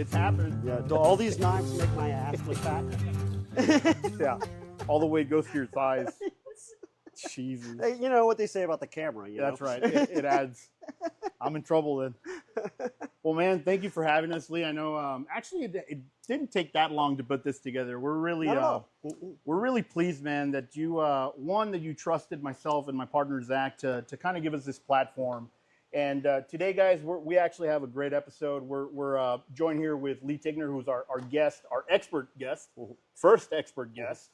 It's happening. Yeah. Do all these knives make my ass look fat? Yeah. All the weight goes to your thighs. Jesus. Hey, you know what they say about the camera, you know? That's right. It adds. I'm in trouble then. Well, man, thank you for having us, Lee. I know actually it didn't take that long to put this together. We're really pleased, man, that you that you trusted myself and my partner Zach to kind of give us this platform. And today, guys, we actually have a great episode. We're joined here with Lee Tigner, who's our guest, our expert guest, first expert guest.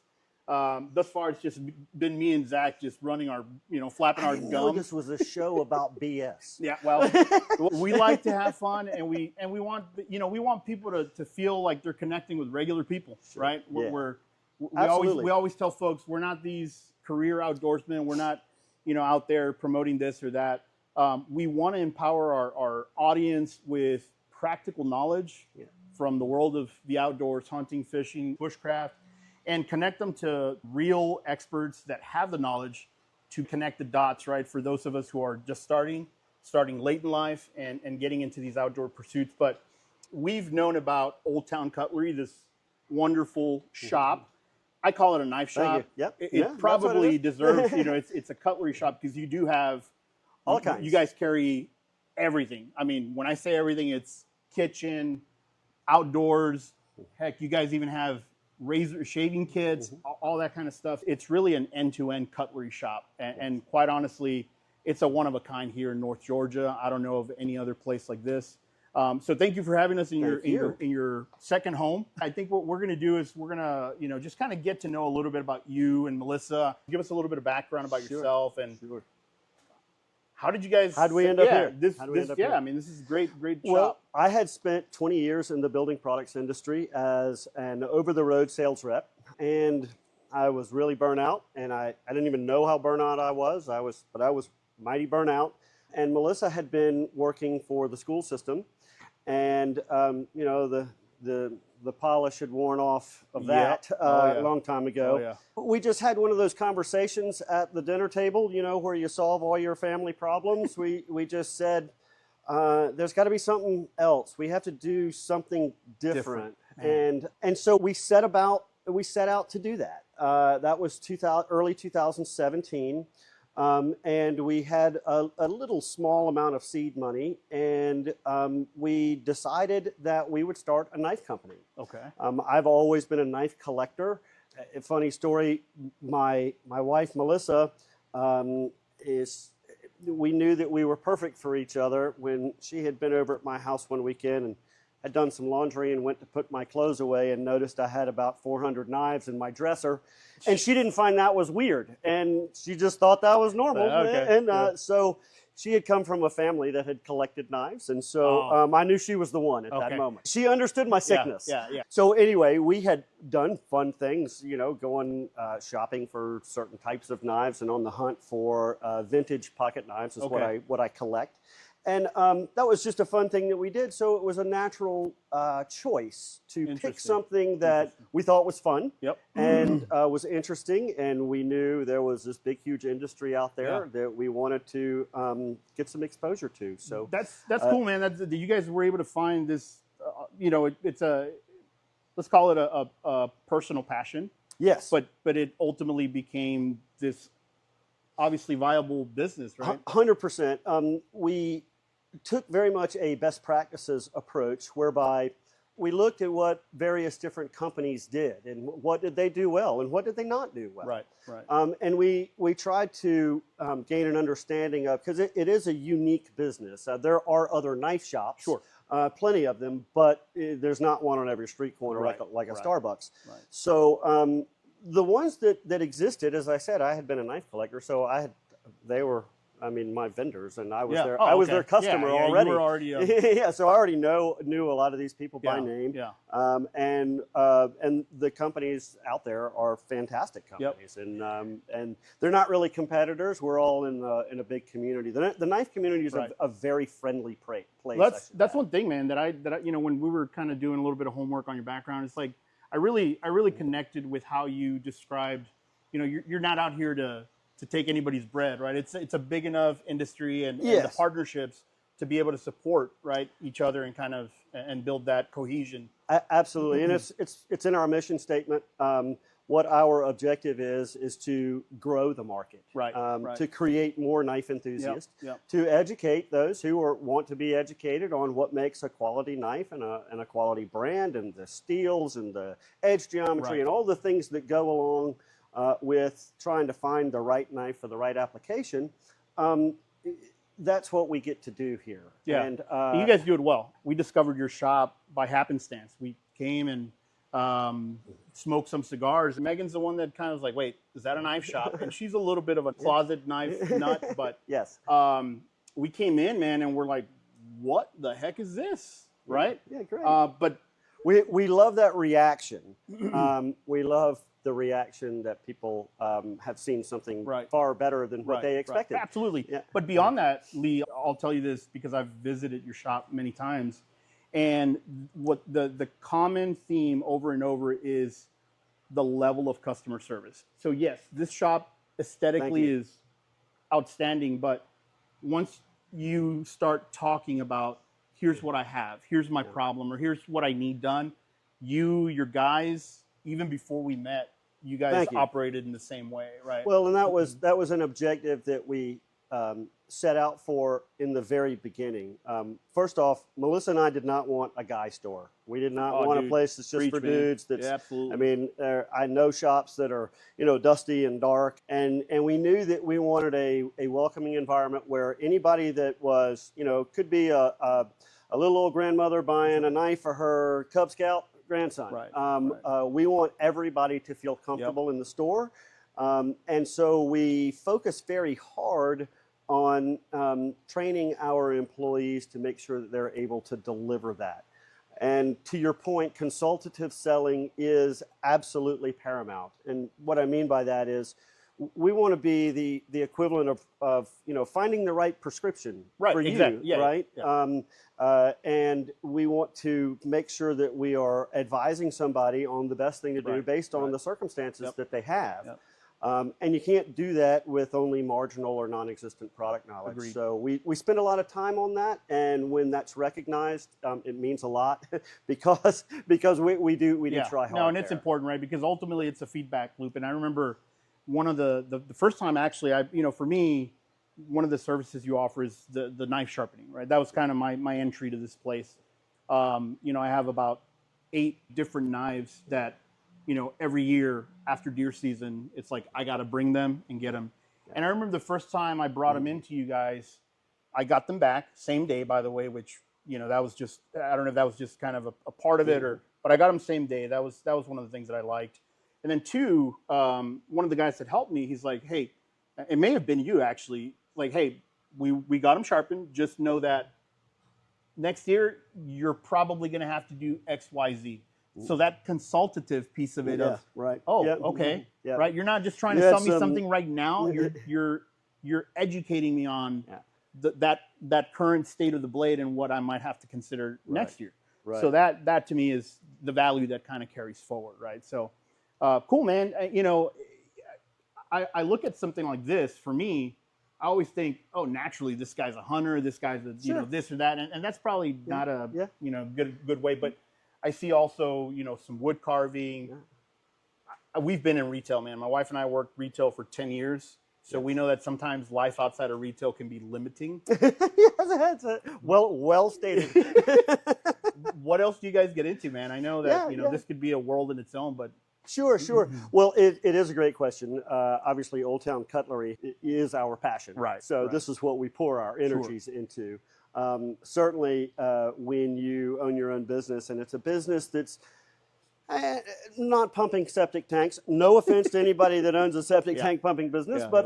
Thus far, it's just been me and Zach just running our, flapping our gums. This was a show about BS. Yeah, well, we like to have fun, and we want we want people to feel like they're connecting with regular people, right? We always tell folks we're not these career outdoorsmen. We're not out there promoting this or that. We want to empower our audience with practical knowledge from the world of the outdoors, hunting, fishing, bushcraft, and connect them to real experts that have the knowledge to connect the dots, right? For those of us who are just starting late in life and getting into these outdoor pursuits. But we've known about Olde Towne Cutlery, this wonderful shop. I call it a knife shop. Yep. It probably deserves, it's a cutlery shop because you do have all kinds. You guys carry everything. I mean, when I say everything, it's kitchen, outdoors. Heck, you guys even have razor shaving kits, all that kind of stuff. It's really an end-to-end cutlery shop, and quite honestly, it's a one-of-a-kind here in North Georgia. I don't know of any other place like this. So thank you for having us in your second home. I think what we're going to do is we're going to just kind of get to know a little bit about you and Melissa. Give us a little bit of background about yourself and how did you guys? How'd we end up here? I mean, this is great Well, shop. I had spent 20 years in the building products industry as an over-the-road sales rep, and I was really burnt out, and I didn't even know how burnt out I was. But I was mighty burnt out. And Melissa had been working for the school system, and the polish had worn off of that a long time ago. We just had one of those conversations at the dinner table, where you solve all your family problems. We just said, there's got to be something else. We have to do something different. And so we set out to do that. That was early 2017. And we had a little small amount of seed money, and we decided that we would start a knife company. Okay. I've always been a knife collector. A funny story, my wife, Melissa, we knew that we were perfect for each other when she had been over at my house one weekend and had done some laundry and went to put my clothes away and noticed I had about 400 knives in my dresser. And she didn't find that was weird. And she just thought that was normal. So she had come from a family that had collected knives. And so I knew she was the one at that moment. She understood my sickness. Yeah. So anyway, we had done fun things, going shopping for certain types of knives and on the hunt for vintage pocket knives is what I collect. And that was just a fun thing that we did. So it was a natural choice to pick something that we thought was fun and was interesting. And we knew there was this big, huge industry out there that we wanted to get some exposure to. So that's cool, man. That you guys were able to find this. It's let's call it a personal passion. Yes. But it ultimately became this obviously viable business, right? 100%. We took very much a best practices approach whereby we looked at what various different companies did and what did they do well and what did they not do well. Right. And we tried to gain an understanding of, because it is a unique business. There are other knife shops, plenty of them, but there's not one on every street corner like a Starbucks. Right. So the ones that existed, as I said, I had been a knife collector, so they were my vendors, and I was I was their customer already. You were already so I already knew a lot of these people by name. And the companies out there are fantastic companies, and they're not really competitors. We're all in a big community. The knife community is a very friendly place. That's one thing, man. That I when we were kind of doing a little bit of homework on your background, it's like I really connected with how you described. You're not out here to take anybody's bread, right? It's a big enough industry, and the partnerships to be able to support, right, each other and kind of and build that cohesion. Absolutely, and it's in our mission statement. What our objective is to grow the market, right, to create more knife enthusiasts, to educate those who want to be educated on what makes a quality knife and a quality brand, and the steels and the edge geometry and all the things that go along with trying to find the right knife for the right application. That's what we get to do here. Yeah, and you guys do it well. We discovered your shop by happenstance. We came and smoked some cigars. Megan's the one that kind of was like, wait, is that a knife shop? And she's a little bit of a closet knife nut, but yes, we came in, man, and we're like, what the heck is this, right? Yeah, great. But we love that reaction. We love the reaction that people have seen something far better than what they expected. Right. Absolutely. Yeah. But beyond that, Lee, I'll tell you this because I've visited your shop many times. And what the common theme over and over is the level of customer service. So yes, this shop aesthetically is outstanding, but once you start talking about here's what I have, here's my problem, or here's what I need done, your guys, even before we met, you guys operated in the same way, right? Well, and that was an objective that we set out for in the very beginning. First off, Melissa and I did not want a guy store. We did not want a place that's just for dudes. That's, absolutely. I mean, I know shops that are, dusty and dark, and we knew that we wanted a welcoming environment where anybody that was, could be a little old grandmother buying a knife for her Cub Scout grandson. We want everybody to feel comfortable in the store. And so we focus very hard on training our employees to make sure that they're able to deliver that. And to your point, consultative selling is absolutely paramount. And what I mean by that is we want to be the equivalent of finding the right prescription for you, right? And we want to make sure that we are advising somebody on the best thing to do based on the circumstances that they have. And you can't do that with only marginal or non-existent product knowledge. Agreed. So we spend a lot of time on that, and when that's recognized, it means a lot because we do try hard. No, and it's important, right? Because ultimately it's a feedback loop. And I remember one of the first time actually, for me, one of the services you offer is the knife sharpening, right? That was kind of my entry to this place. I have about 8 different knives that, every year after deer season, it's like I got to bring them and get them. And I remember the first time I brought them into you guys, I got them back same day, by the way, which, that was just, I don't know if that was just kind of a part of it but I got them same day. That was one of the things that I liked. And then 2, one of the guys that helped me, he's like, hey, it may have been you actually, like, hey, we got them sharpened. Just know that next year you're probably going to have to do X, Y, Z. So that consultative piece of it okay, right? You're not just trying to sell me something right now. You're educating me on that current state of the blade and what I might have to consider next year. Right. So that to me is the value that kind of carries forward, right? So cool, man. I look at something like this. For me, I always think, oh, naturally, this guy's a hunter. This guy's this or that, and that's probably not a good way, but I see also, some wood carving. We've been in retail, man. My wife and I worked retail for 10 years. So we know that sometimes life outside of retail can be limiting. Yes, well stated. What else do you guys get into, man? I know that, this could be a world in its own, but. Sure. Well, it is a great question. Obviously, Olde Towne Cutlery is our passion. Right. So this is what we pour our energies into. Certainly, when you own your own business, and it's a business that's not pumping septic tanks. No offense to anybody that owns a septic tank pumping business, but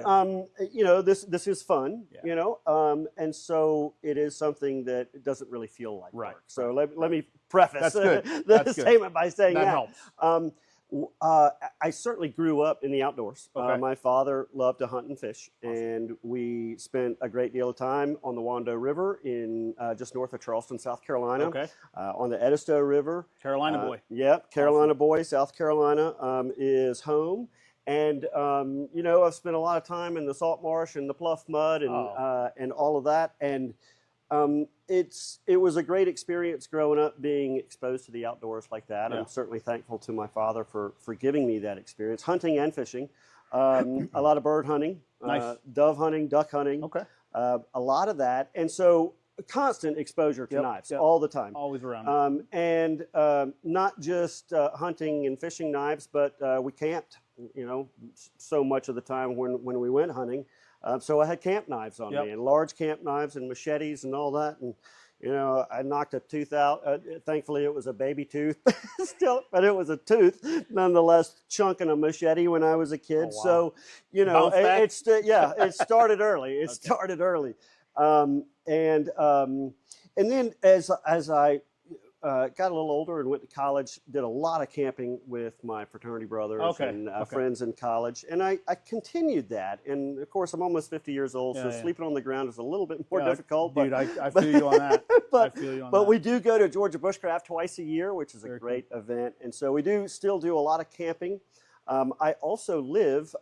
this is fun. And so it is something that doesn't really feel like work. So let me preface the statement by saying that helps. I certainly grew up in the outdoors. My father loved to hunt and fish, and we spent a great deal of time on the Wando River in just north of Charleston, South Carolina. On the Edisto River. Carolina boy. Yep, Carolina boy. South Carolina is home. And, I've spent a lot of time in the salt marsh and the pluff mud and all of that. And it was a great experience growing up, being exposed to the outdoors like that. Yeah. I'm certainly thankful to my father for giving me that experience, hunting and fishing. A lot of bird hunting, Nice. dove hunting, duck hunting. Okay. A lot of that, and so constant exposure to knives all the time. Always around. And not just hunting and fishing knives, but we camped, so much of the time when we went hunting. So I had camp knives on me, and large camp knives and machetes and all that. And, I knocked a tooth out. Thankfully, it was a baby tooth still, but it was a tooth nonetheless, chunking a machete when I was a kid. Oh, wow. So, it started early. It started early. And then as I got a little older and went to college, did a lot of camping with my fraternity brothers and friends in college. And I continued that. And of course, I'm almost 50 years old, so sleeping on the ground is a little bit more difficult. Dude, I feel you on that. But we do go to Georgia Bushcraft twice a year, which is a great event. And so we still do a lot of camping. I also live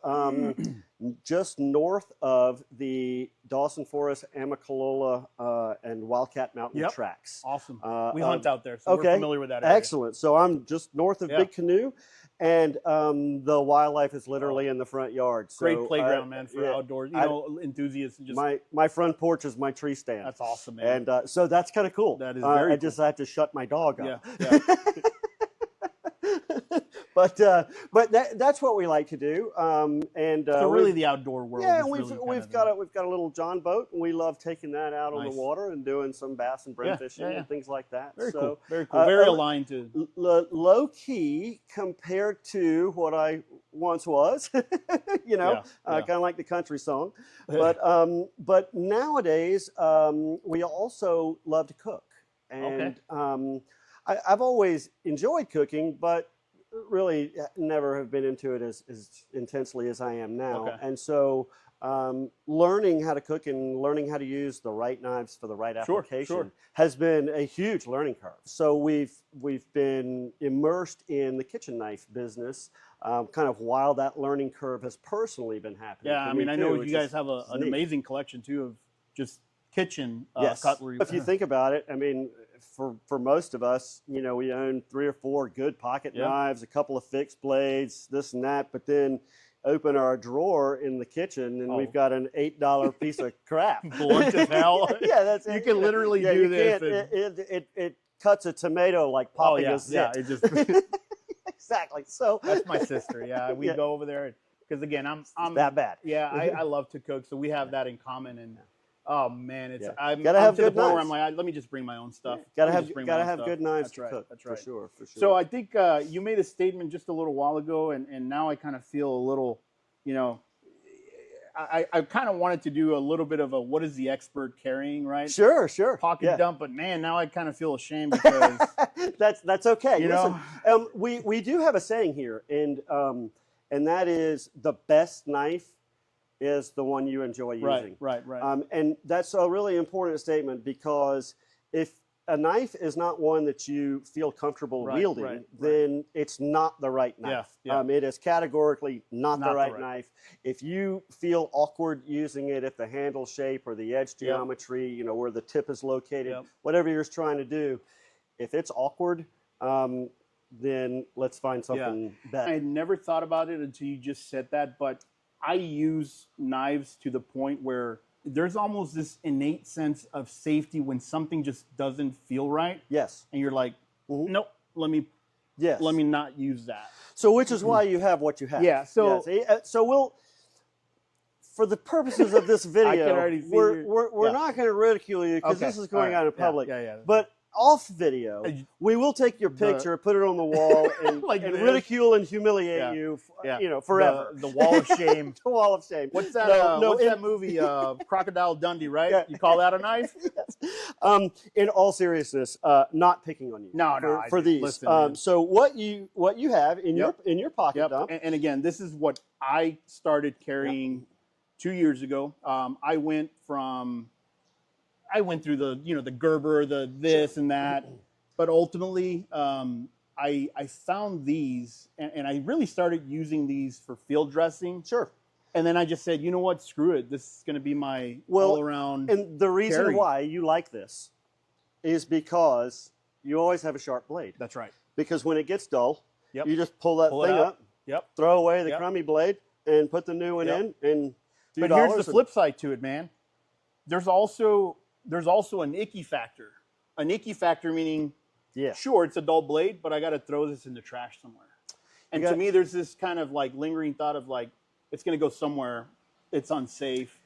just north of the Dawson Forest, Amicalola, and Wildcat Mountain tracks. Awesome. We hunt out there, so we're familiar with that area. Excellent. So I'm just north of Big Canoe, and the wildlife is literally in the front yard. So, great playground, man, for outdoors, enthusiasts. My front porch is my tree stand. That's awesome, man. And so that's kind of cool. That is very cool. I have to shut my dog up. Yeah. But that's what we like to do. So really the outdoor world. Yeah, is we've got a little John boat, and we love taking that out on the water and doing some bass and brim fishing and things like that. Very cool. Very cool. Very aligned to low key compared to what I once was. Kind of like the country song. But nowadays we also love to cook, and I've always enjoyed cooking, but really never have been into it as intensely as I am now. Okay. And so learning how to cook and learning how to use the right knives for the right application has been a huge learning curve. So we've been immersed in the kitchen knife business kind of while that learning curve has personally been happening. Yeah, I mean, I know you guys have an amazing collection too of just kitchen cutlery. If you think about it, I mean, for most of us, we own 3 or 4 good pocket knives, a couple of fixed blades, this and that, but then open our drawer in the kitchen and we've got an $8 piece of crap. Blunt as hell. Yeah, that's it. You can literally do this. It cuts a tomato like popping a zit. Yeah, it just exactly. So that's my sister. Yeah, we go over there because again, I'm that bad. Yeah, I love to cook, so we have that in common. And oh man, I'm gotta have to the good point where knives. I'm like, let me just bring my own stuff. Gotta have good knives to cook. That's right. For sure. So I think you made a statement just a little while ago, and now I kind of feel a little, I kind of wanted to do a little bit of a what is the expert carrying, right? Sure. Pocket dump, but man, now I kind of feel ashamed because that's okay. Listen, we do have a saying here, and that is the best knife is the one you enjoy using. Right. And that's a really important statement, because if a knife is not one that you feel comfortable wielding, then it's not the right knife. Yeah. It is categorically not the right knife. If you feel awkward using it, if the handle shape or the edge geometry, where the tip is located, whatever you're trying to do, if it's awkward, then let's find something better. I had never thought about it until you just said that, but I use knives to the point where there's almost this innate sense of safety when something just doesn't feel right. Yes. And you're like, nope, let me not use that. So which is why you have what you have. Yeah. So so we'll, for the purposes of this video, we're not going to ridicule you because this is going out in public. Yeah. But off video, we will take your picture, put it on the wall, and, and ridicule and humiliate you, forever. The wall of shame. The wall of shame. What's that? What's that movie? Crocodile Dundee, right? Yeah. You call that a knife? Yes. In all seriousness, not picking on you. No. For these. Listen, so what you have in your pocket dump. And again, this is what I started carrying 2 years ago. I went through the Gerber, the this and that, but ultimately I found these, and I really started using these for field dressing. Sure. And then I just said, you know what, screw it. This is going to be my all-around And the reason carry. why you like this is because you always have a sharp blade. That's right. Because when it gets dull, Yep. you just pull that thing up, yep. throw away the crummy blade, and put the new one in. And but here's the flip side to it, man. There's also an icky factor. An icky factor meaning, sure, it's a dull blade, but I got to throw this in the trash somewhere. And to me, there's this kind of like lingering thought of like, it's going to go somewhere. It's unsafe.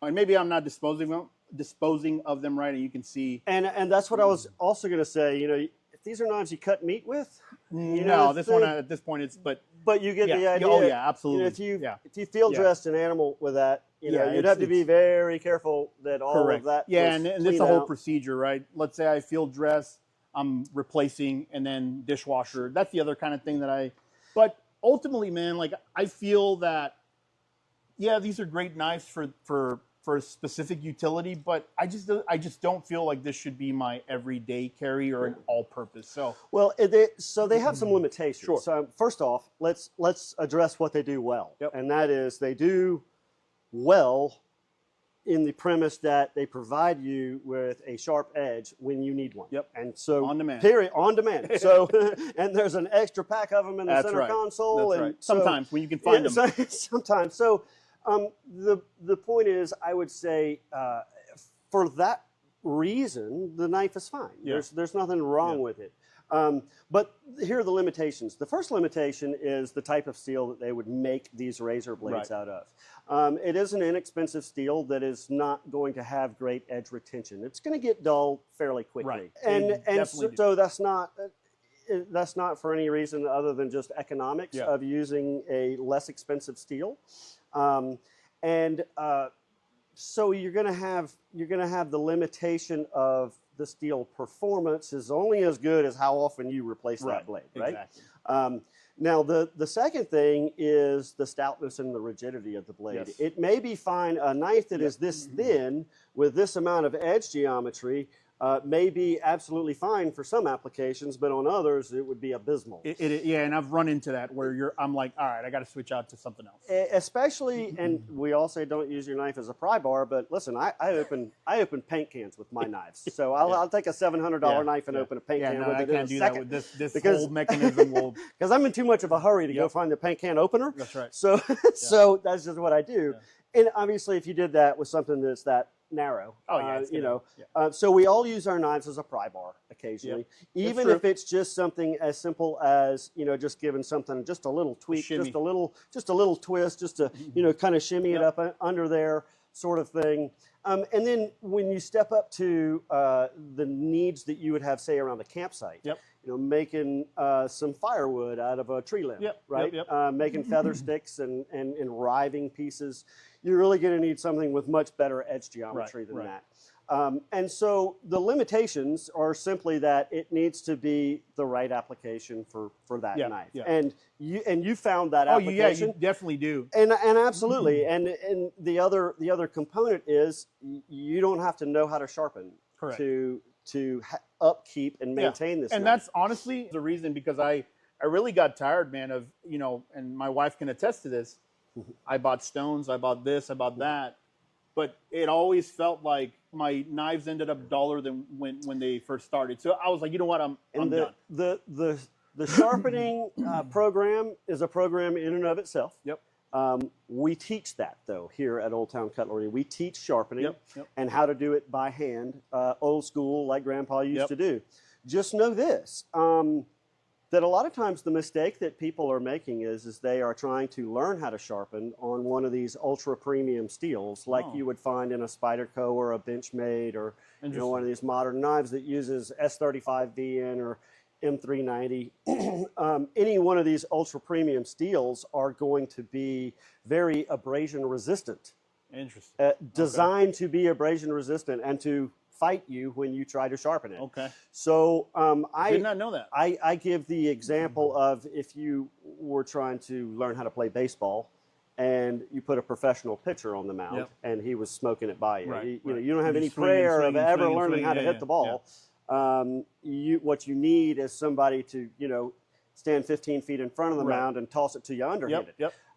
And maybe I'm not disposing of them right, and you can see. And that's what I was also going to say. You know, if these are knives you cut meat with, no, this one at this point it's but you get the idea. Oh yeah, absolutely. You know, if you field dressed an animal with that, you know, you'd have to be very careful that all of that. Yeah, and it's a whole procedure, right? Let's say I field dress, I'm replacing, and then dishwasher. That's the other kind of thing that I. But ultimately, man, like I feel that, yeah, these are great knives for a specific utility, but I just don't feel like this should be my everyday carry or an all-purpose. So they have some limitations. Sure. So first off, let's address what they do well, Yep. and that is they do well in the premise that they provide you with a sharp edge when you need one. Yep. And so on demand. Period. On demand. So and there's an extra pack of them in the center console. That's and right. Sometimes when you can find them. Sometimes. So the point is, I would say for that reason, the knife is fine. Yeah. There's nothing wrong with it. But here are the limitations. The first limitation is the type of steel that they would make these razor blades out of. It is an inexpensive steel that is not going to have great edge retention. It's going to get dull fairly quickly. Right. And so that's not for any reason other than just economics of using a less expensive steel. So you're going to have the limitation of the steel performance is only as good as how often you replace that blade, right? Exactly. Now the second thing is the stoutness and the rigidity of the blade. Yes. It may be fine. A knife that is this thin with this amount of edge geometry may be absolutely fine for some applications, but on others it would be abysmal. Yeah, and I've run into that where I'm like, all right, I got to switch out to something else. Especially, and we all say don't use your knife as a pry bar, but listen, I open paint cans with my knives, so I'll take a $700 knife and open a paint can with it. I can't do that with this whole mechanism. Because I'm in too much of a hurry to go find the paint can opener. That's right. So so that's just what I do. Yeah. And obviously, if you did that with something that's that narrow. So we all use our knives as a pry bar occasionally, even if it's just something as simple as just giving something just a little tweak, just a little twist, just to kind of shimmy it up under there, sort of thing. And then when you step up to the needs that you would have, say, around a campsite, making some firewood out of a tree limb, right? Making feather sticks and riving pieces. You're really going to need something with much better edge geometry than that. And so the limitations are simply that it needs to be the right application for that knife. And you found that application. Oh, yeah, you definitely do. And absolutely. And the other component is you don't have to know how to sharpen to upkeep and maintain this. And knife. that's honestly the reason, because I really got tired, man, of and my wife can attest to this. I bought stones, I bought this, I bought that, but it always felt like my knives ended up duller than when they first started. So I was like, you know what, I'm done. The sharpening program is a program in and of itself. Yep. We teach that, though, here at Olde Towne Cutlery. We teach sharpening and how to do it by hand, old school, like Grandpa used to do. Just know this. That a lot of times the mistake that people are making is they are trying to learn how to sharpen on one of these ultra premium steels like you would find in a Spyderco or a Benchmade or one of these modern knives that uses S35VN or M390. Any one of these ultra premium steels are going to be very abrasion resistant. Interesting. Designed to be abrasion resistant and to fight you when you try to sharpen it. Okay. So I did not know that. I give the example of if you were trying to learn how to play baseball and you put a professional pitcher on the mound and he was smoking it by you. You don't have any prayer of ever learning how to hit the ball. What you need is somebody to stand 15 feet in front of the mound and toss it to you underhanded.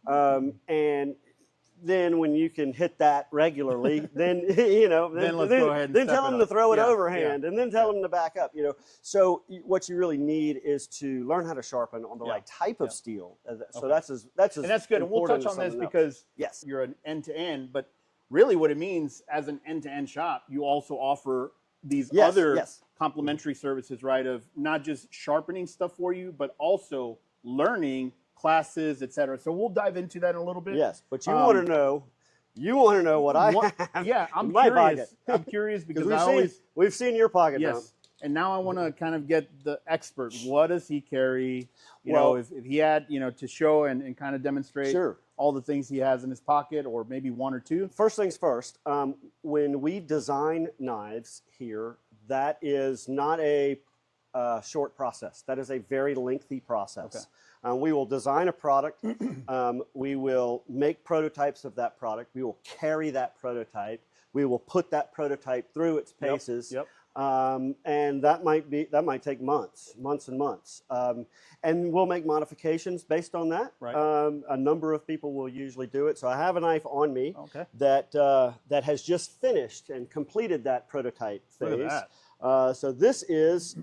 And then when you can hit that regularly, then you know, then let's go ahead and then tell them to throw it overhand, and then tell them to back up. You know, so what you really need is to learn how to sharpen on the right type of steel. So that's and that's good. And we'll touch on this because you're an end-to-end, but really what it means as an end-to-end shop, you also offer these other complementary services, right? Of not just sharpening stuff for you, but also learning classes, etc. So we'll dive into that in a little bit. Yes, but you want to know. You want to know what I have? Yeah, I'm in my curious. pocket. I'm curious because we've seen your pocket. Yes, Tom. And now I want to kind of get the expert. What does he carry? You know, if he had, you know, to show and kind of demonstrate all the things he has in his pocket, or maybe one or two. First things first. When we design knives here, that is not a short process. That is a very lengthy process. Okay. We will design a product. We will make prototypes of that product. We will carry that prototype. We will put that prototype through its paces. Yep. And that might take months and months. And we'll make modifications based on that. Right. A number of people will usually do it. So I have a knife on me that has just finished and completed that prototype phase. Look at that. So this is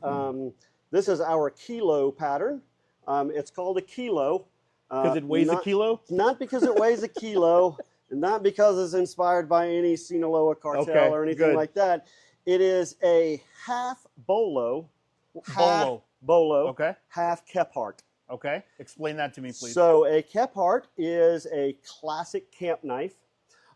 our kilo pattern. It's called a kilo. Because it weighs a kilo? Not because it weighs a kilo, and not because it's inspired by any Sinaloa cartel or anything like that. It is a half bolo, half Kephart. Okay, explain that to me, please. So a Kephart is a classic camp knife.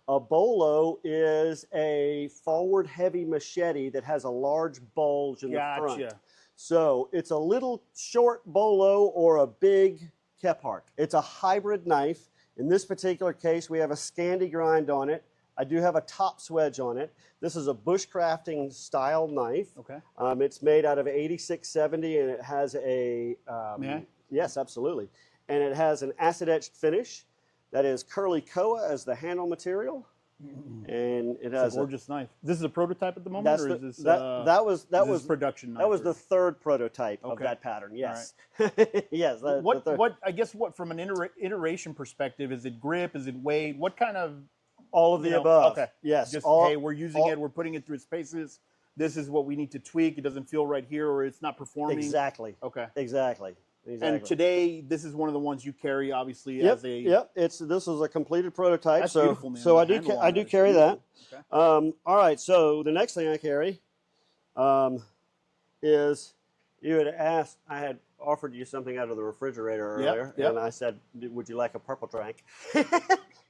A bolo is a forward heavy machete that has a large bulge in the front. So it's a little short bolo or a big Kephart. It's a hybrid knife. In this particular case, we have a Scandi grind on it. I do have a top swedge on it. This is a bushcrafting style knife. Okay. It's made out of 8670 and it has a... May I? Yes, absolutely. And it has an acid etched finish that is curly koa as the handle material. And it has a gorgeous knife. This is a prototype at the moment, or is this that was production knife? That was the third prototype of that pattern. Yes, right. Yes. What from an iteration perspective, is it grip? Is it weight? What kind of all of the above? Okay, yes. Just hey, we're using it. We're putting it through its paces. This is what we need to tweak. It doesn't feel right here, or it's not performing. Exactly. Okay. Exactly. And today, this is one of the ones you carry, obviously, as a... This is a completed prototype. That's beautiful, man. So I do carry that. Okay. All right, so the next thing I carry is, you had asked, I had offered you something out of the refrigerator earlier, and I said, would you like a purple drink?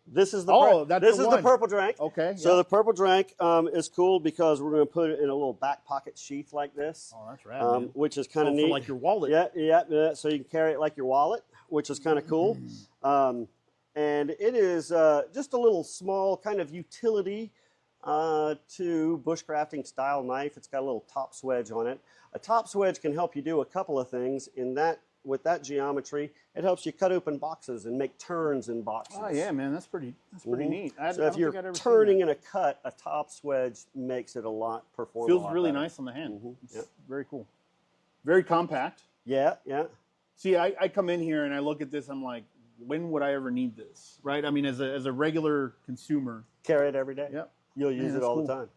This is the purple drink. Okay. So the purple drink is cool because we're going to put it in a little back pocket sheath like this. Oh, that's rad, which is kind of neat. Like your wallet. Yeah. So you can carry it like your wallet, which is kind of cool. And it is just a little small kind of utility to bushcrafting style knife. It's got a little top swedge on it. A top swedge can help you do a couple of things in that. With that geometry, it helps you cut open boxes and make turns in boxes. Oh yeah, man, that's pretty neat. So if you're turning in a cut, a top swedge makes it perform. Feels a lot really better. Nice on the hand. It's very cool. Very compact. Yeah. See, I come in here and I look at this. I'm like, when would I ever need this? Right? I mean, as a regular consumer, carry it every day. Yep. You'll use it all the time.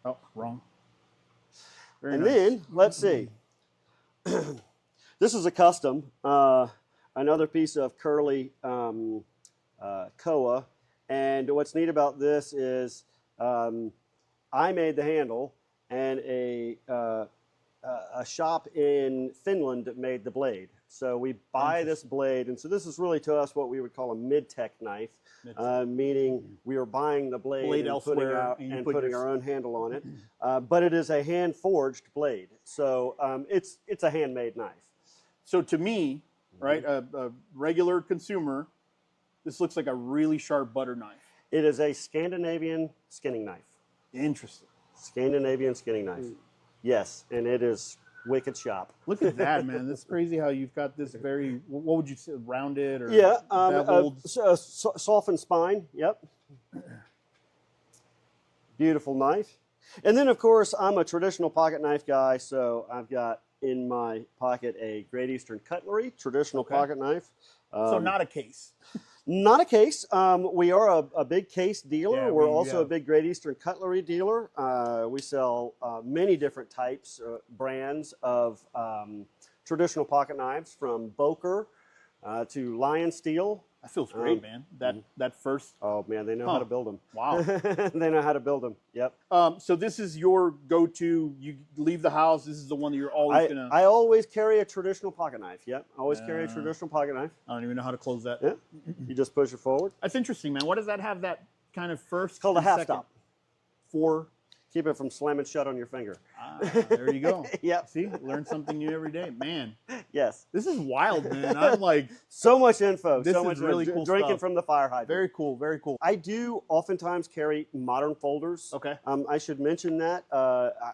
Oh, wrong. Then let's see. This is a custom, another piece of curly koa, and what's neat about this is I made the handle, and a shop in Finland made the blade. So we buy this blade, and so this is really to us what we would call a mid-tech knife, meaning we are buying the blade and putting our own handle on it, but it is a hand-forged blade, so it's a handmade knife. So to me, right, a regular consumer, this looks like a really sharp butter knife. It is a Scandinavian skinning knife. Interesting. Scandinavian skinning knife. Yes, and it is wicked sharp. Look at that, man. That's crazy how you've got this very, what would you say, rounded or beveled? Softened spine, yep. Beautiful knife. And then, of course, I'm a traditional pocket knife guy, so I've got in my pocket a Great Eastern Cutlery, traditional pocket knife. So not a case. Not a case. We are a big case dealer. Yeah, We're also a big Great Eastern Cutlery dealer. We sell many different types, brands of traditional pocket knives, from Boker to Lion Steel. That feels great, man. That first. Oh man, they know how to build them. Wow. They know how to build them. Yep. So this is your go-to. You leave the house. This is the one that you're always gonna. I always carry a traditional pocket knife. Yep. Always carry a traditional pocket knife. I don't even know how to close that. Yeah. You just push it forward. That's interesting, man. What does that have? That kind of first. It's called a half stop. For. Keep it from slamming shut on your finger. There you go. Yep. See, learn something new every day, man. Yes. This is wild, man. I'm like so much info. This so is much really cool drinking stuff. from the fire hydrant. Very cool. Very cool. I do oftentimes carry modern folders. Okay. I should mention that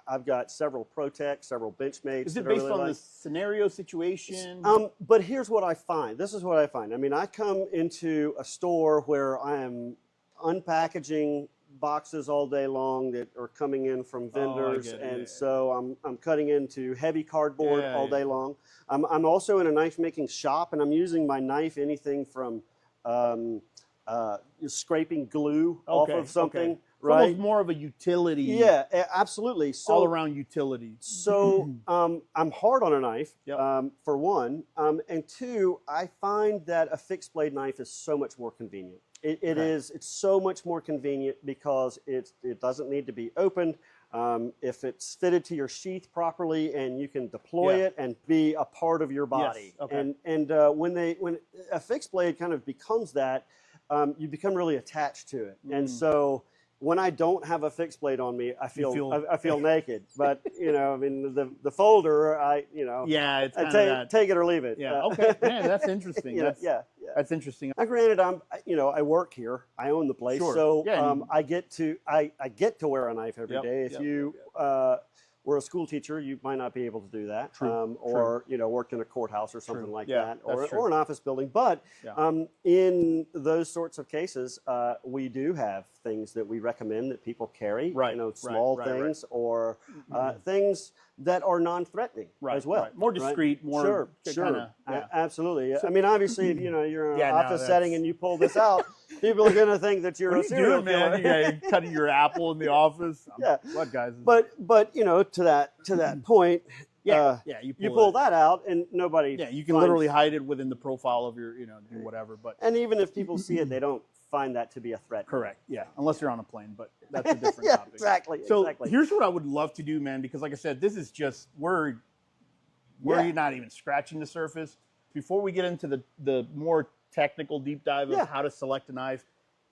I've got several Protec, several Benchmates. Is it based on the scenario situation? But here's what I find. This is what I find. I mean, I come into a store where I am unpackaging boxes all day long that are coming in from vendors, so I'm cutting into heavy cardboard all day long. I'm also in a knife making shop, and I'm using my knife anything from scraping glue off of something. Okay. Right? Almost more of a utility. Yeah, absolutely. So, all around utility. So I'm hard on a knife, Yep. for one, and two, I find that a fixed blade knife is so much more convenient. It's so much more convenient because it doesn't need to be opened. If it's fitted to your sheath properly, and you can deploy it and be a part of your body. Yes. Okay. And when a fixed blade kind of becomes that, you become really attached to it. And so when I don't have a fixed blade on me, I feel naked. But I mean, the folder, it's take it or leave it. Yeah. Okay. Man, that's interesting. That's interesting. Now, granted, I work here. I own the place, so I get to wear a knife every day. If you were a school teacher, you might not be able to do that, or worked in a courthouse or something like that, or an office building. But in those sorts of cases, we do have things that we recommend that people carry. Small things or things that are non-threatening as well. More discreet, more sure. Absolutely. I mean, obviously, if you're in an office setting and you pull this out, people are going to think that you're a serial killer. Man? You're cutting your apple in the office. What, guys? But to that point, you pull that out and nobody. Yeah, you can literally hide it within the profile of your, do whatever. But and even if people see it, they don't find that to be a threat. Correct. Yeah, unless you're on a plane, but that's a different topic. Exactly. So here's what I would love to do, man, because like I said, this is just we're not even scratching the surface. Before we get into the more technical deep dive of how to select a knife,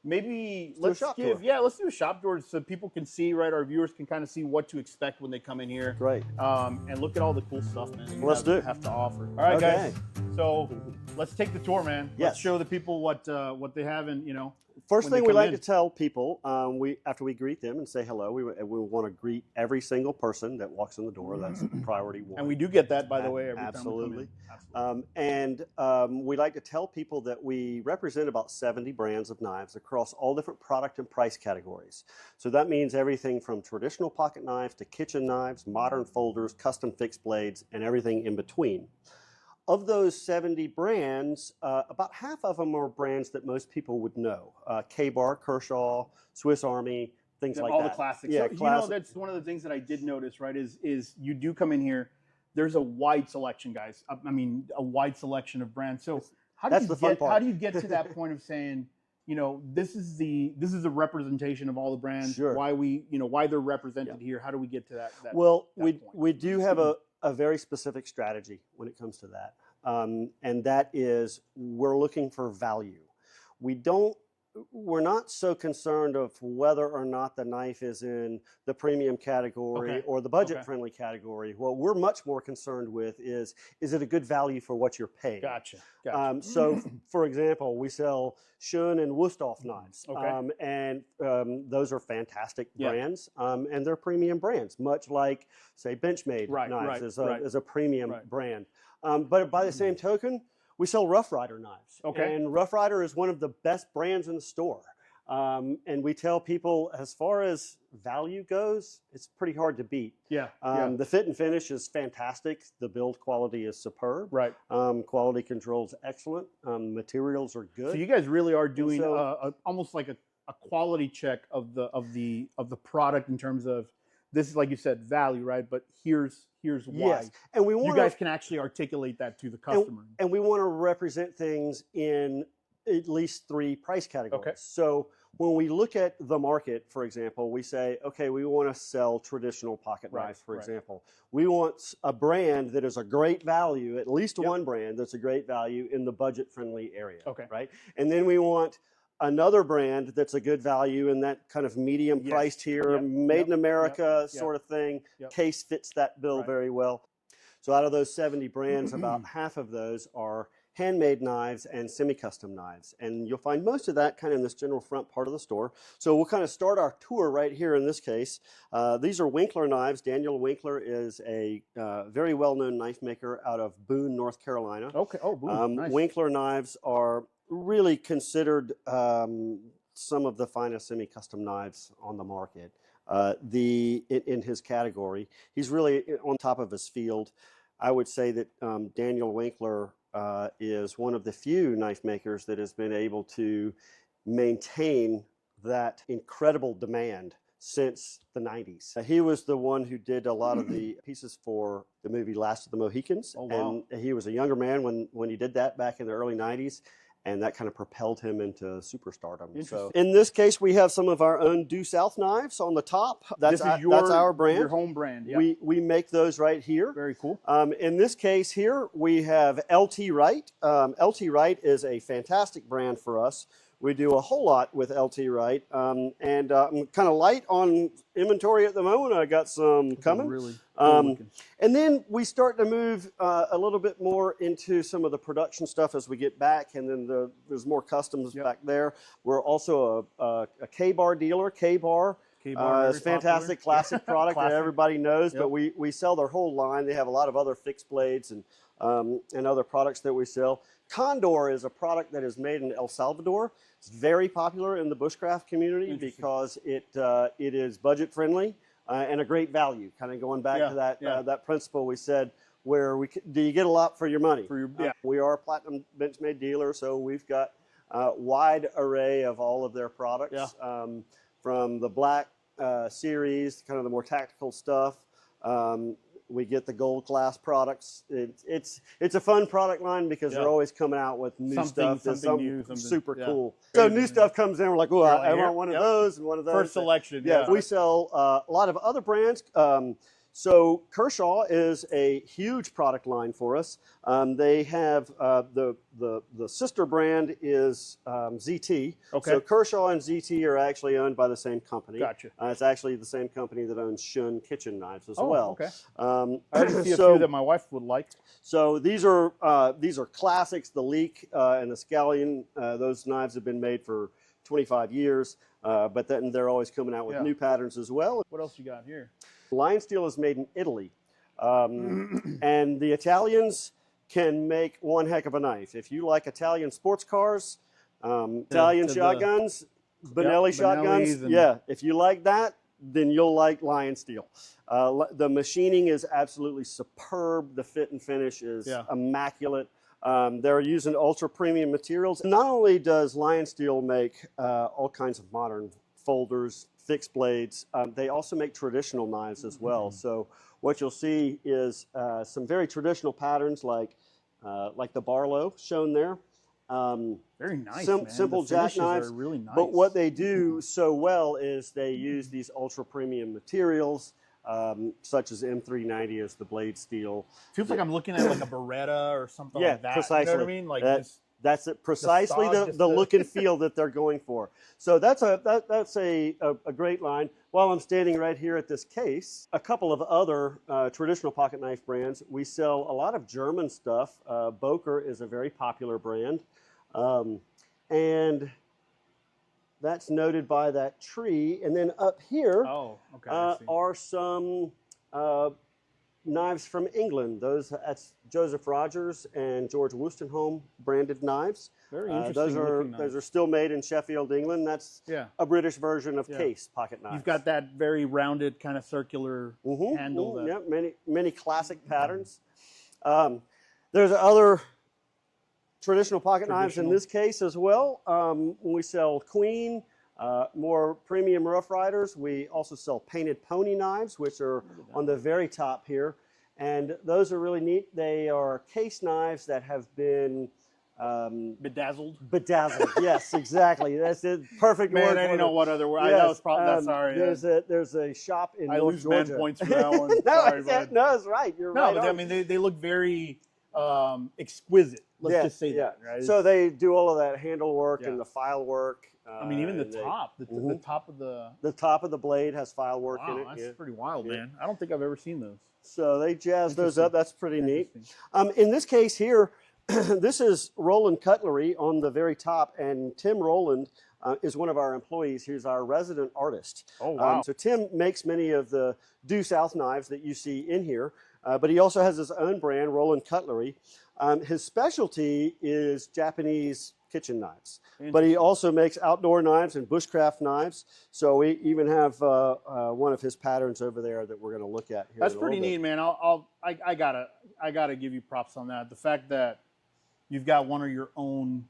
maybe let's do a shop tour so people can see, our viewers can kind of see what to expect when they come in here. Great. And look at all the cool stuff, man, that have to offer. All right, guys. So let's take the tour, man. Let's show the people what they have, and First thing we like to tell people, after we greet them and say hello, we want to greet every single person that walks in the door. That's priority one. And we do get that, by the way, every absolutely. time we come in. We like to tell people that we represent about 70 brands of knives across all different product and price categories. So that means everything from traditional pocket knives to kitchen knives, modern folders, custom fixed blades, and everything in between. Of those 70 brands, about half of them are brands that most people would know. K-Bar, Kershaw, Swiss Army, things like that. All the classics. Yeah, so, that's one of the things that I did notice, is you do come in here, there's a wide selection, guys. I mean, a wide selection of brands. So how do you get to that point of saying, this is the representation of all the brands, why they're represented here? How do we get to that well, point? we do have a very specific strategy when it comes to that. And that is, we're looking for value. We're not so concerned of whether or not the knife is in the premium category or the budget-friendly category. What we're much more concerned with is it a good value for what you're paying? Gotcha. So, for example, we sell Schoen and Wusthof knives, and those are fantastic brands, and they're premium brands, much like, say, Benchmade knives is a premium brand. But by the same token, we sell Rough Rider knives, and Rough Rider is one of the best brands in the store. And we tell people, as far as value goes, it's pretty hard to beat. Yeah. The fit and finish is fantastic. The build quality is superb. Right. Quality control is excellent. Materials are good. So you guys really are doing almost like a quality check of the product in terms of, this is, like you said, value, right? But here's why. Yes. And you guys can actually articulate that to the customer. And we want to represent things in at least 3 price categories. Okay. So when we look at the market, for example, we say, okay, we want to sell traditional pocket knives, for example. We want a brand that is a great value, at least one brand that's a great value in the budget-friendly area. Okay. Right? And then we want another brand that's a good value in that kind of medium priced here, made in America sort of thing. Case fits that bill very well. So out of those 70 brands, about half of those are handmade knives and semi-custom knives. And you'll find most of that kind of in this general front part of the store. So we'll kind of start our tour right here in this case. These are Winkler knives. Daniel Winkler is a very well-known knife maker out of Boone, North Carolina. Okay. Oh, Boone. Nice. Winkler knives are really considered some of the finest semi-custom knives on the market. In his category, he's really on top of his field. I would say that Daniel Winkler is one of the few knife makers that has been able to maintain that incredible demand since the 90s. He was the one who did a lot of the pieces for the movie Last of the Mohicans. Oh, wow. And he was a younger man when he did that back in the early 90s. And that kind of propelled him into superstardom. So in this case, we have some of our own Due South knives on the top. That's our brand. Your home brand. Yeah. We make those right here. Very cool. In this case here, we have LT Wright. LT Wright is a fantastic brand for us. We do a whole lot with LT Wright, and I'm kind of light on inventory at the moment. I got some coming. Really and then we start to move a little bit more into some of the production stuff as we get back, and then there's more customs back there. We're also a K-Bar dealer. K-Bar is a fantastic classic product that everybody knows, but we sell their whole line. They have a lot of other fixed blades and other products that we sell. Condor is a product that is made in El Salvador. It's very popular in the bushcraft community because it is budget friendly and a great value. Kind of going back to that principle we said, where do you get a lot for your money? We are a platinum Benchmade dealer, so we've got a wide array of all of their products, from the black series, kind of the more tactical stuff. We get the gold class products. It's a fun product line because they're always coming out with new stuff. Something new, super cool. So new stuff comes in. We're like, oh, I want one of those and one of those. First selection. Yeah. We sell a lot of other brands. So Kershaw is a huge product line for us. They have the sister brand is ZT. Okay. So Kershaw and ZT are actually owned by the same company. Gotcha. It's actually the same company that owns Shun kitchen knives as well. Okay. I see a few that my wife would like. So these are classics. The Leek and the Scallion. Those knives have been made for 25 years, but then they're always coming out with new patterns as well. What else you got here? Lion steel is made in Italy, and the Italians can make one heck of a knife. If you like Italian sports cars, Italian shotguns, Benelli shotguns, if you like that, then you'll like Lion steel. The machining is absolutely superb. The fit and finish is immaculate. They're using ultra premium materials. Not only does Lion steel make all kinds of modern folders, fixed blades, they also make traditional knives as well. So what you'll see is some very traditional patterns like the Barlow shown there. Very nice, simple jackknives. Really nice. But what they do so well is they use these ultra premium materials, such as M390 as the blade steel. Feels like I'm looking at like a Beretta or something like that. Precisely. You know what I mean? Like that's it, precisely the look and feel that they're going for. So that's a great line. While I'm standing right here at this case, a couple of other traditional pocket knife brands. We sell a lot of German stuff. Boker is a very popular brand. And that's noted by that tree. And then up here are some knives from England. That's Joseph Rogers and George Wostenholm branded knives. Very interesting. Those are still made in Sheffield, England. That's a British version of case pocket knives. You've got that very rounded kind of circular handle. Yeah, many classic patterns. There's other traditional pocket knives in this case as well. We sell Queen, more premium Rough Riders. We also sell painted pony knives, which are on the very top here. And those are really neat. They are case knives that have been bedazzled. Bedazzled, yes, exactly. That's the perfect word. Man, I didn't know what other word. Yes, that was probably, that's sorry. There's a shop in North Georgia. I lose man points for that one. No, it's right. You're right. No, but I mean, they look very exquisite. Let's just say that, right? So they do all of that handle work and the file work. I mean, even the top of the blade has file work in it. That's pretty wild, man. I don't think I've ever seen those. So they jazz those up. That's pretty neat. In this case here, this is Roland Cutlery on the very top, and Tim Roland is one of our employees. He's our resident artist. Oh, wow. So Tim makes many of the due south knives that you see in here, but he also has his own brand, Roland Cutlery. His specialty is Japanese kitchen knives, but he also makes outdoor knives and bushcraft knives. So we even have one of his patterns over there that we're going to look at here. That's pretty neat, man. I gotta give you props on that. The fact that you've got one of your own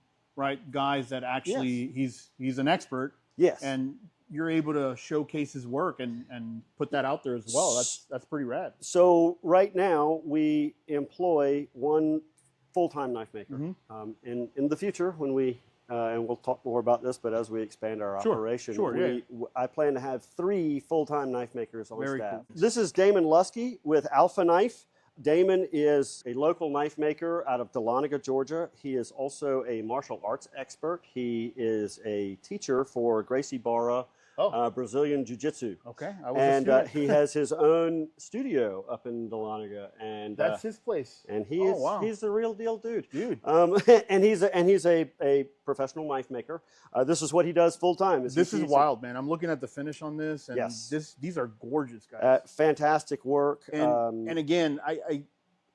guys that actually he's an expert. Yes. And you're able to showcase his work and put that out there as well. That's pretty rad. So right now we employ one full-time knife maker. In the future, when we and we'll talk more about this, but as we expand our operation, I plan to have 3 full-time knife makers on staff. Cool. This is Damon Lusky with Alpha Knife. Damon is a local knife maker out of Dahlonega, Georgia. He is also a martial arts expert. He is a teacher for Gracie Barra Brazilian Jiu-Jitsu. Okay, and he has his own studio up in Dahlonega, and that's his place. And he's the real deal dude. And he's a professional knife maker. This is what he does full time. This is wild, man. I'm looking at the finish on this, and these are gorgeous, guys. Fantastic work. And again, I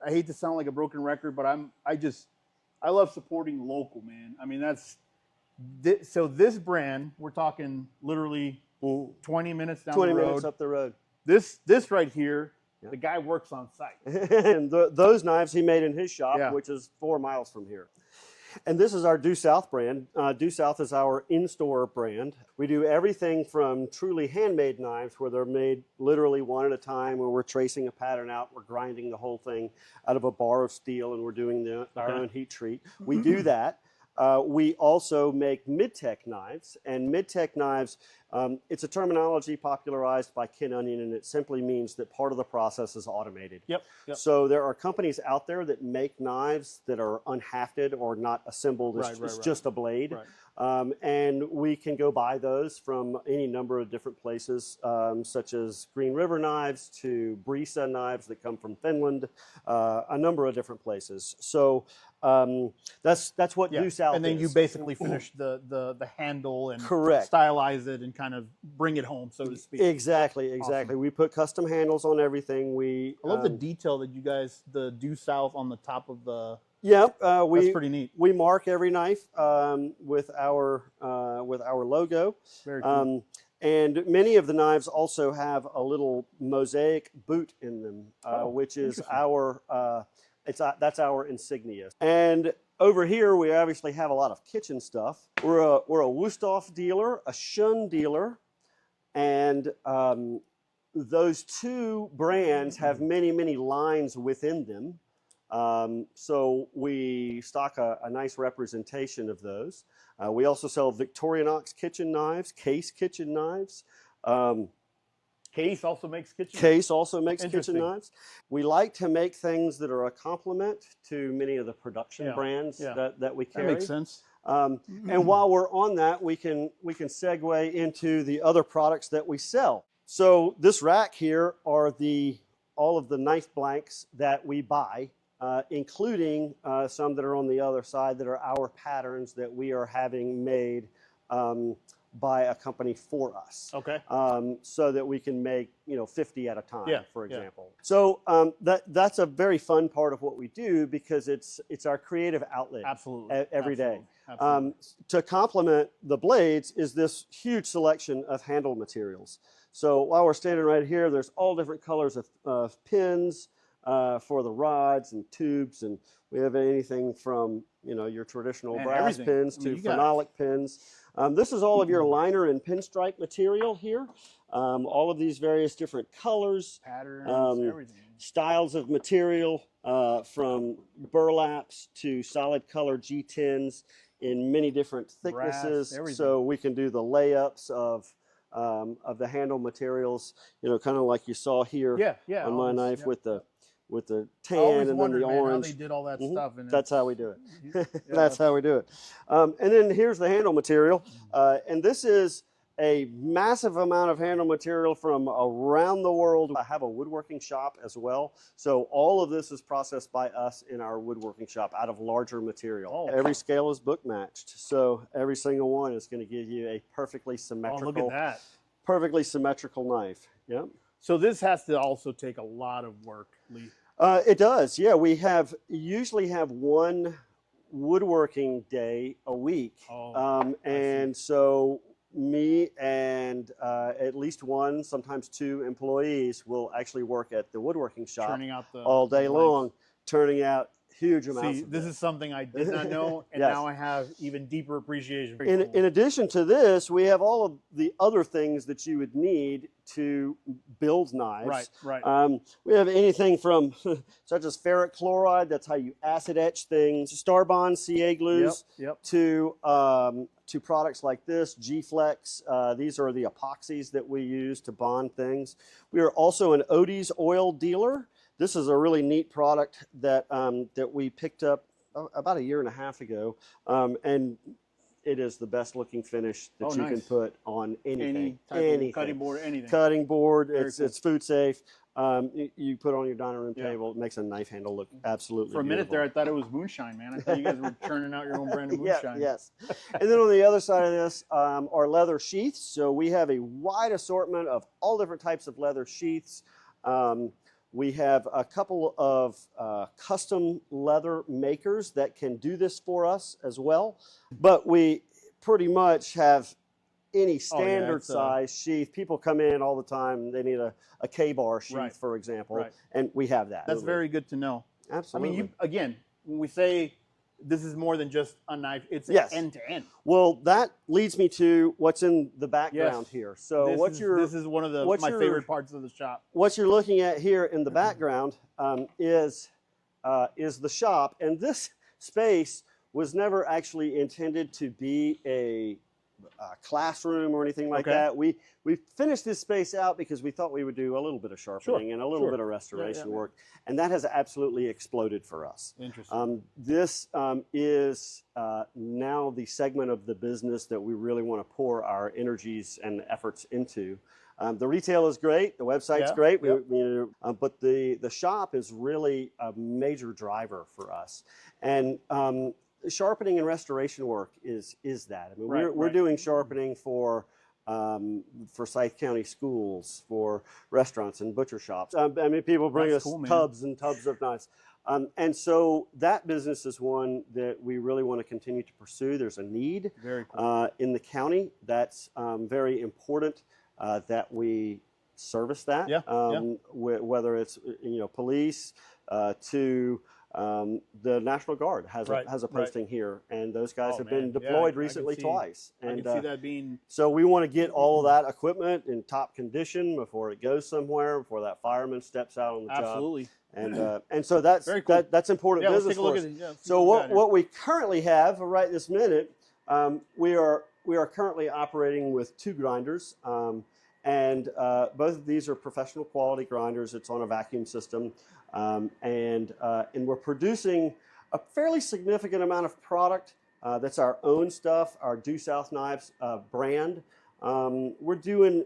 hate to sound like a broken record, but I love supporting local, man. I mean, so this brand, we're talking literally 20 minutes down the road. 20 minutes up the road. This right here, the guy works on site. And those knives he made in his shop, which is 4 miles from here. And this is our Due South brand. Due South is our in-store brand. We do everything from truly handmade knives, where they're made literally one at a time, where we're tracing a pattern out, we're grinding the whole thing out of a bar of steel, and we're doing our own heat treat. We do that. We also make mid-tech knives, and mid-tech knives, it's a terminology popularized by Ken Onion, and it simply means that part of the process is automated. Yep. So there are companies out there that make knives that are unhafted or not assembled. It's just a blade. And we can go buy those from any number of different places, such as Green River Knives to Brisa knives that come from Finland, a number of different places. So that's what Due South is. And then you basically finish the handle and stylize it and kind of bring it home, so to speak. Exactly. Awesome. We put custom handles on everything. I love the detail that you guys, the Due South on the top of the... Yep, that's pretty neat. We mark every knife with our logo. Very cool. And many of the knives also have a little mosaic boot in them, which is that's our insignia. And over here, we obviously have a lot of kitchen stuff. We're a Wusthof dealer, a Shun dealer, and those 2 brands have many lines within them. So we stock a nice representation of those. We also sell Victorinox kitchen knives, Case kitchen knives. Case also makes kitchen knives. We like to make things that are a complement to many of the production brands that we carry. That makes sense. And while we're on that, we can segue into the other products that we sell. So this rack here are all of the knife blanks that we buy, including some that are on the other side that are our patterns that we are having made by a company for us. Okay. So that we can make 50 at a time, for Yeah. example. So that's a very fun part of what we do because it's our creative outlet. Absolutely. Every day. Absolutely. To complement the blades is this huge selection of handle materials. So while we're standing right here, there's all different colors of pins for the rods and tubes, and we have anything from your traditional brass pins to phenolic pins. This is all of your liner and pinstripe material here. All of these various different colors, patterns, everything. Styles of material, from burlaps to solid color G10s in many different thicknesses. Brass, so we can do the layups of the handle materials, kind of like you saw here on my knife with the tan and then the orange. How they did all that stuff. And that's how we do it. That's how we do it. And then here's the handle material. And this is a massive amount of handle material from around the world. I have a woodworking shop as well. So all of this is processed by us in our woodworking shop out of larger material. Every scale is book matched. So every single one is going to give you a perfectly symmetrical, look at that. Perfectly symmetrical knife. Yep. So this has to also take a lot of work, Lee. It does. Yeah, we usually have one woodworking day a week. And so me and at least one, sometimes two employees will actually work at the woodworking shop all day long, turning out huge amounts. This is something I did not know, and now I have even deeper appreciation. In addition to this, we have all of the other things that you would need to build knives. Right. We have anything from such as ferric chloride, that's how you acid etch things, Starbond CA glues, to products like this, G-Flex. These are the epoxies that we use to bond things. We are also an Odie's oil dealer. This is a really neat product that we picked up about a year and a half ago, and it is the best looking finish that you can put on anything. Any cutting board, anything. Cutting board, it's food safe. You put it on your dining room table, it makes a knife handle look absolutely For a minute beautiful. there, I thought it was moonshine, man. I thought you guys were churning out your own brand of moonshine. Yes. And then on the other side of this are leather sheaths. So we have a wide assortment of all different types of leather sheaths. We have a couple of custom leather makers that can do this for us as well. But we pretty much have any standard size sheath. People come in all the time, they need a K-bar sheath, for example, and we have that. That's very good to know. Absolutely. I mean, again, when we say this is more than just a knife, it's end to end. Well, that leads me to what's in the background here. So this is one of my favorite parts of the shop. What you're looking at here in the background is the shop, and this space was never actually intended to be a classroom or anything like that. We finished this space out because we thought we would do a little bit of sharpening and a little bit of restoration work, and that has absolutely exploded for us. Interesting. This is now the segment of the business that we really want to pour our energies and efforts into. The retail is great, the website's great, but the shop is really a major driver for us. And sharpening and restoration work is that. I mean, we're doing sharpening for Scythe County schools, for restaurants and butcher shops. I mean, people bring us tubs and tubs of knives. And so that business is one that we really want to continue to pursue. There's a need in the county. That's very important that we service that, whether it's police to the National Guard has a posting here, and those guys have been deployed recently twice. And I can see that being. So we want to get all of that equipment in top condition before it goes somewhere, before that fireman steps out on the job. Absolutely. And so that's that's important business for us. So what we currently have right this minute, we are currently operating with 2 grinders. And both of these are professional quality grinders. It's on a vacuum system. And we're producing a fairly significant amount of product. That's our own stuff, our Due South Knives brand. We're doing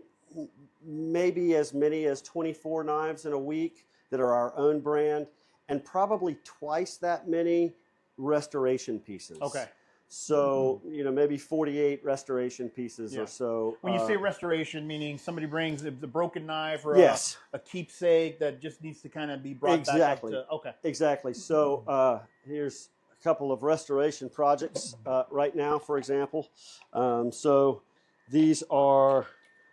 maybe as many as 24 knives in a week that are our own brand, and probably twice that many restoration pieces. Okay. So, maybe 48 restoration pieces or so. When you say restoration, meaning somebody brings the broken knife or yes. a keepsake that just needs to kind of be brought back up to, okay. Exactly. So here's a couple of restoration projects right now, for example. So these are...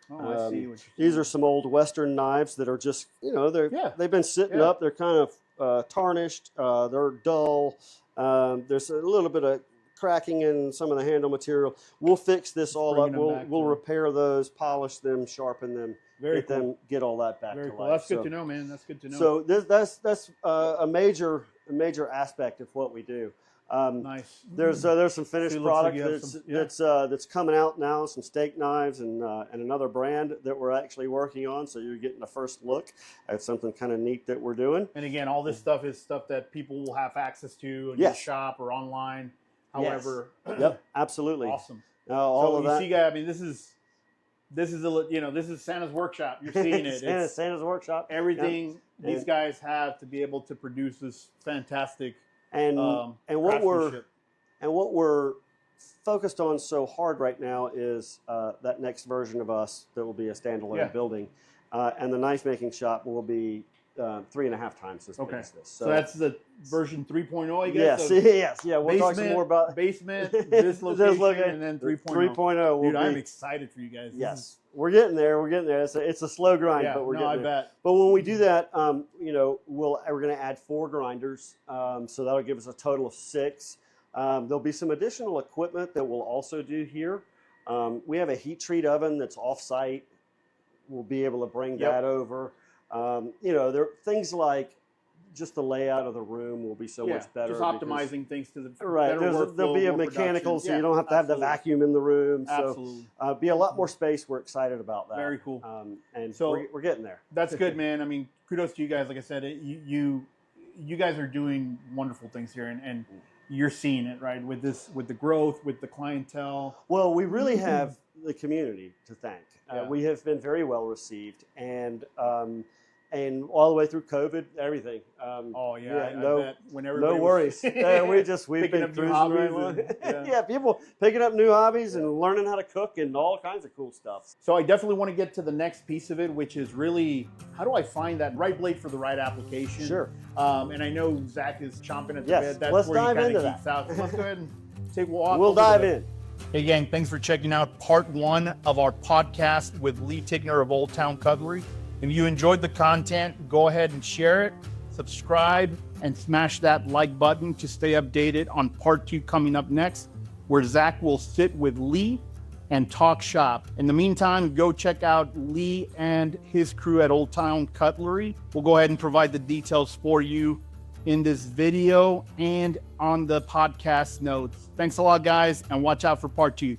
I see these are some old Western knives that are just, they've been sitting up. They're kind of tarnished. They're dull. There's a little bit of cracking in some of the handle material. We'll fix this all up. We'll repair those, polish them, sharpen them, get all that back to life. That's good to know, man. That's good to know. So that's a major aspect of what we do. Nice. There's some finished product that's coming out now. Some steak knives and another brand that we're actually working on. So you're getting a first look at something kind of neat that we're doing. And again, all this stuff is stuff that people will have access to in your shop or online. However, yep, absolutely, awesome. All of that. See, guys, I mean, this is Santa's workshop. You're seeing it. Santa's workshop. Everything these guys have to be able to produce this fantastic. And what we're focused on so hard right now is that next version of us that will be a standalone building, and the knife making shop will be 3.5 times as big as this. So that's the version 3.0, I guess. Yes. We'll talk some more about basement, this location, and then 3.0. 3.0. Dude, I'm excited for you guys. Yes, we're getting there. It's a slow grind, but we're getting there. I bet. But when we do that, we're going to add 4 grinders, so that'll give us a total of 6. There'll be some additional equipment that we'll also do here. We have a heat treat oven that's off-site. We'll be able to bring that over. There are things like just the layout of the room will be so much better. Just optimizing things to the There'll be a mechanical, so you don't have to have the vacuum in the room. Absolutely. So be a lot more space. We're excited about that. Very cool. And so we're getting there. That's good, man. I mean, kudos to you guys. Like I said, you guys are doing wonderful things here, and you're seeing it, right? With the growth, with the clientele. Well, we really have the community to thank. We have been very well received, and all the way through COVID, everything. I bet. No worries. We've been cruising right along. People picking up new hobbies and learning how to cook and all kinds of cool stuff. So I definitely want to get to the next piece of it, which is really how do I find that right blade for the right application? Sure. And I know Zach is chomping at the bit. That's let's where dive he kind into of geeks out. So let's go ahead and take a walk. We'll dive in. Hey gang, thanks for checking out part 1 of our podcast with Lee Tigner of Olde Towne Cutlery. If you enjoyed the content, go ahead and share it, subscribe, and smash that like button to stay updated on part 2 coming up next, where Zach will sit with Lee and talk shop. In the meantime, go check out Lee and his crew at Olde Towne Cutlery. We'll go ahead and provide the details for you in this video and on the podcast notes. Thanks a lot, guys, and watch out for part 2.